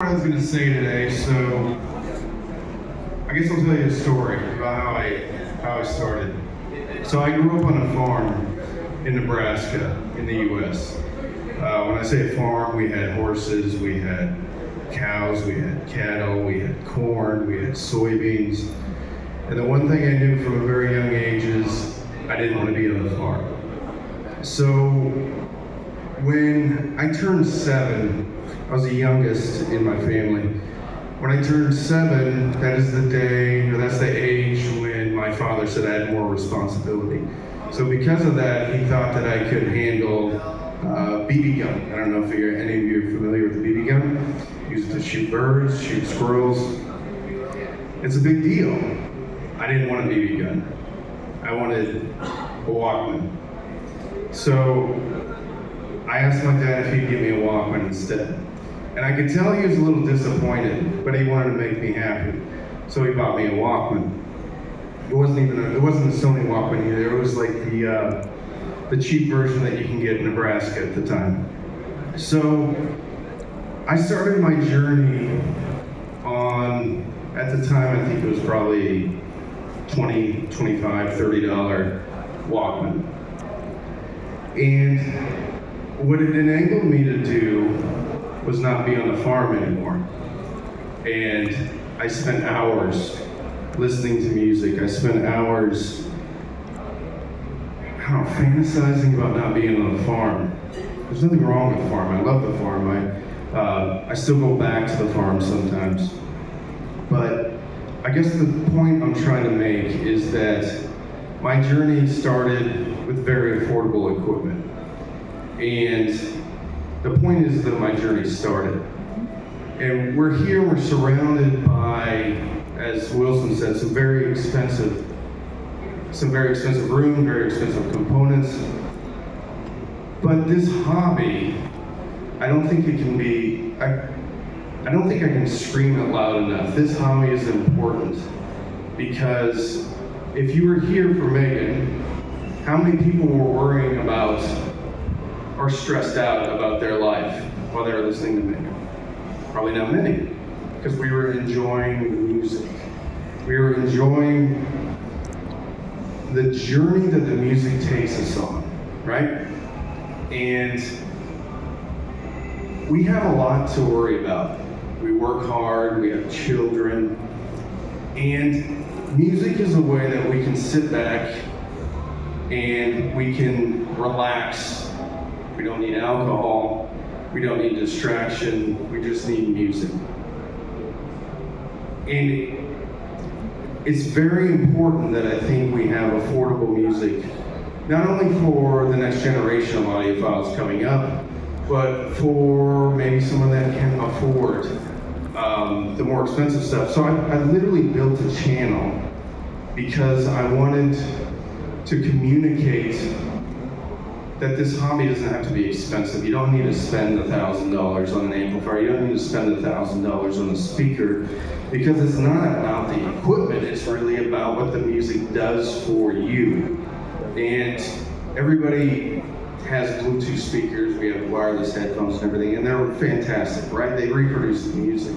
I was going to say today, so I guess I'll tell you a story about how I started. So I grew up on a farm in Nebraska, in the U.S. When I say farm, we had horses, we had cows, we had cattle, we had corn, we had soybeans. And the one thing I knew from a very young age is I didn't want to be on the farm. So when I turned 7, I was the youngest in my family. When I turned 7, that is the day, or that's the age when my father said I had more responsibility. So because of that, he thought that I could handle BB gun. I don't know if any of you are familiar with the BB gun. Use it to shoot birds, shoot squirrels. It's a big deal. I didn't want a BB gun. I wanted a Walkman. So I asked my dad if he'd give me a Walkman instead. And I could tell he was a little disappointed, but he wanted to make me happy. So he bought me a Walkman. It wasn't a Sony Walkman either. It was like the cheap version that you can get in Nebraska at the time. So I started my journey on, at the time, I think it was probably $20, $25, $30 Walkman. And what it enabled me to do was not be on the farm anymore. And I spent hours listening to music. I spent hours, fantasizing about not being on the farm. There's nothing wrong with the farm. I love the farm. I still go back to the farm sometimes. But I guess the point I'm trying to make is that my journey started with very affordable equipment. And the point is that my journey started. And we're here, we're surrounded by, as Wilson said, some very expensive room, very expensive components. But this hobby, I don't think I can scream it loud enough. This hobby is important because if you were here for Megan, how many people were worrying about or stressed out about their life while they were listening to Megan? Probably not many, because we were enjoying the music. We were enjoying the journey that the music takes us on, right? And we have a lot to worry about. We work hard, we have children, and music is a way that we can sit back and we can relax. We don't need alcohol, we don't need distraction, we just need music. And it's very important that I think we have affordable music, not only for the next generation of audiophiles coming up, but for maybe someone that can afford the more expensive stuff. So I literally built a channel because I wanted to communicate that this hobby doesn't have to be expensive. You don't need to spend $1,000 on an amplifier. You don't need to spend $1,000 on a speaker, because it's not about the equipment. It's really about what the music does for you. And everybody has Bluetooth speakers. We have wireless headphones and everything, and they're fantastic, right? They reproduce the music.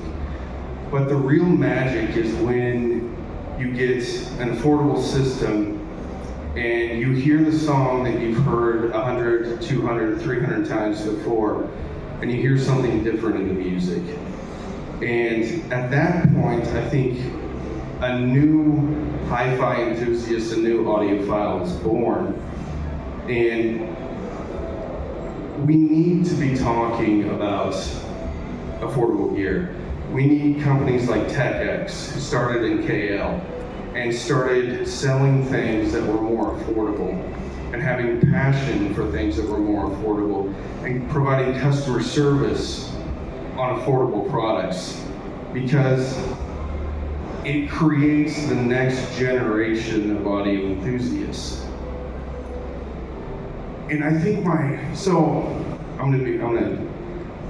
But the real magic is when you get an affordable system and you hear the song that you've heard 100, 200, 300 times before, and you hear something different in the music. And at that point, I think a new hi-fi enthusiast, a new audiophile is born. And we need to be talking about affordable gear. We need companies like TechX, who started in KL, and started selling things that were more affordable, and having passion for things that were more affordable, and providing customer service on affordable products, because it creates the next generation of audio enthusiasts. And I think I'm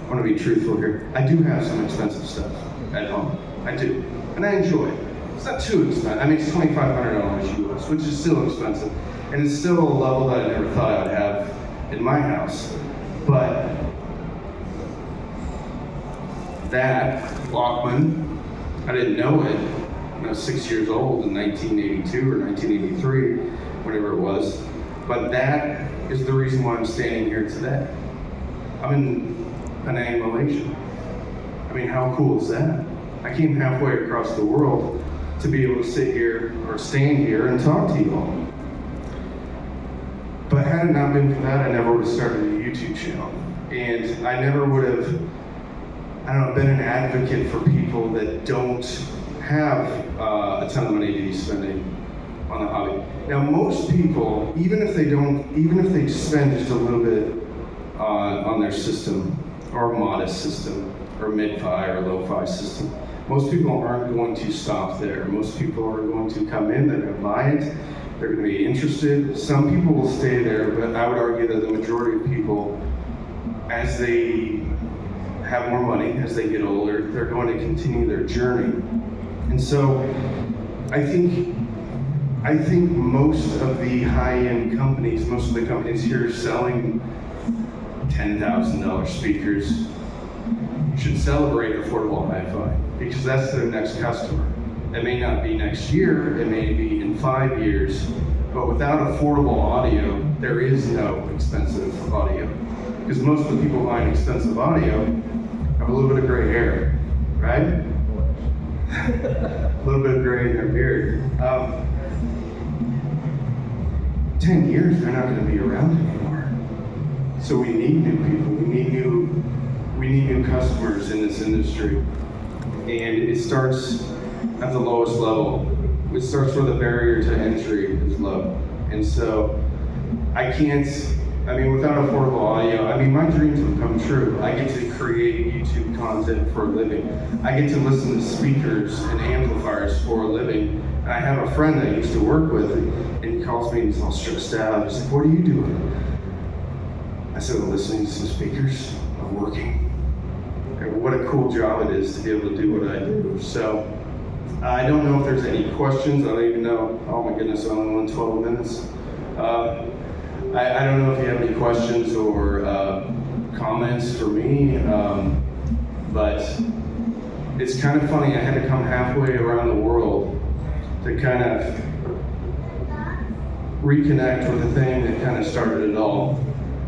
gonna be truthful here. I do have some expensive stuff at home. I do, and I enjoy it. It's not too expensive. I mean, it's $2,500 US, which is still expensive, and it's still a level that I never thought I'd have in my house. But that Walkman, I didn't know it when I was 6 years old in 1982 or 1983, whatever it was. But that is the reason why I'm standing here today. I'm in Penang, Malaysia. I mean, how cool is that? I came halfway across the world to be able to sit here or stand here and talk to you all. But had it not been for that, I never would have started a YouTube channel. And I never would have, been an advocate for people that don't have a ton of money to be spending on the hobby. Now, most people, even if they spend just a little bit on their system, or a modest system, or mid-fi or low-fi system, most people aren't going to stop there. Most people are going to come in, they're going to buy it, they're going to be interested. Some people will stay there, but I would argue that the majority of people, as they have more money, as they get older, they're going to continue their journey. And so I think most of the high-end companies, most of the companies here selling $10,000 speakers should celebrate affordable hi-fi, because that's their next customer. It may not be next year, it may be in 5 years, but without affordable audio, there is no expensive audio. Because most of the people buying expensive audio have a little bit of gray hair, right? A little bit of gray in their beard. 10 years, they're not going to be around anymore. So we need new people. We need new customers in this industry. And it starts at the lowest level. It starts where the barrier to entry is low. And so without affordable audio, my dreams would come true. I get to create YouTube content for a living. I get to listen to speakers and amplifiers for a living. And I have a friend that I used to work with, and he calls me and he's all stressed out. He's like, "What are you doing?" I said, "I'm listening to some speakers. I'm working." And what a cool job it is to be able to do what I do. So I don't know if there's any questions. I don't even know. Oh my goodness, I only went 12 minutes. I don't know if you have any questions or comments for me, but it's kind of funny. I had to come halfway around the world to kind of reconnect with the thing that kind of started it all,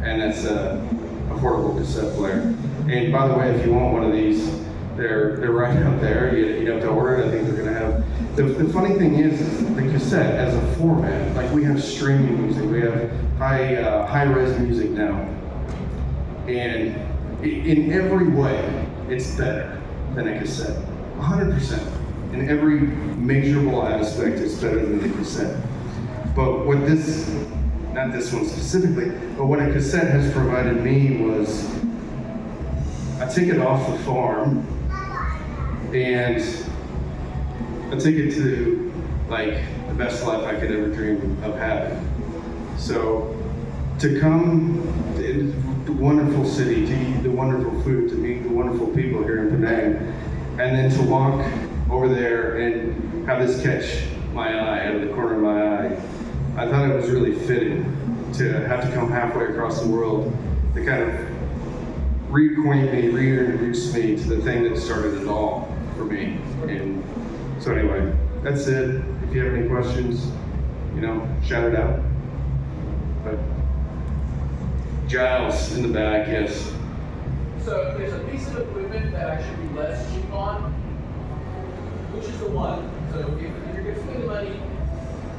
and that's a affordable cassette player. And by the way, if you want one of these, they're right out there. You have to order it. I think they're going to have. The funny thing is the cassette as a format. Like, we have streaming music, we have high-res music now, and in every way, it's better than a cassette. 100%. In every measurable aspect, it's better than the cassette. But what this, not this one specifically, but what a cassette has provided me was, I take it off the farm, and I take it to, like, the best life I could ever dream of having. So, to come to the wonderful city, to eat the wonderful food, to meet the wonderful people here in Penang, and then to walk over there and have this catch my eye out of the corner of my eye, I thought it was really fitting to have to come halfway across the world to kind of reacquaint me, reintroduce me to the thing that started it all for me. And so anyway, that's it. If you have any questions, shout it out. But Giles in the back, yes. So if there's a piece of equipment that I should be less cheap on, which is the one? So if you're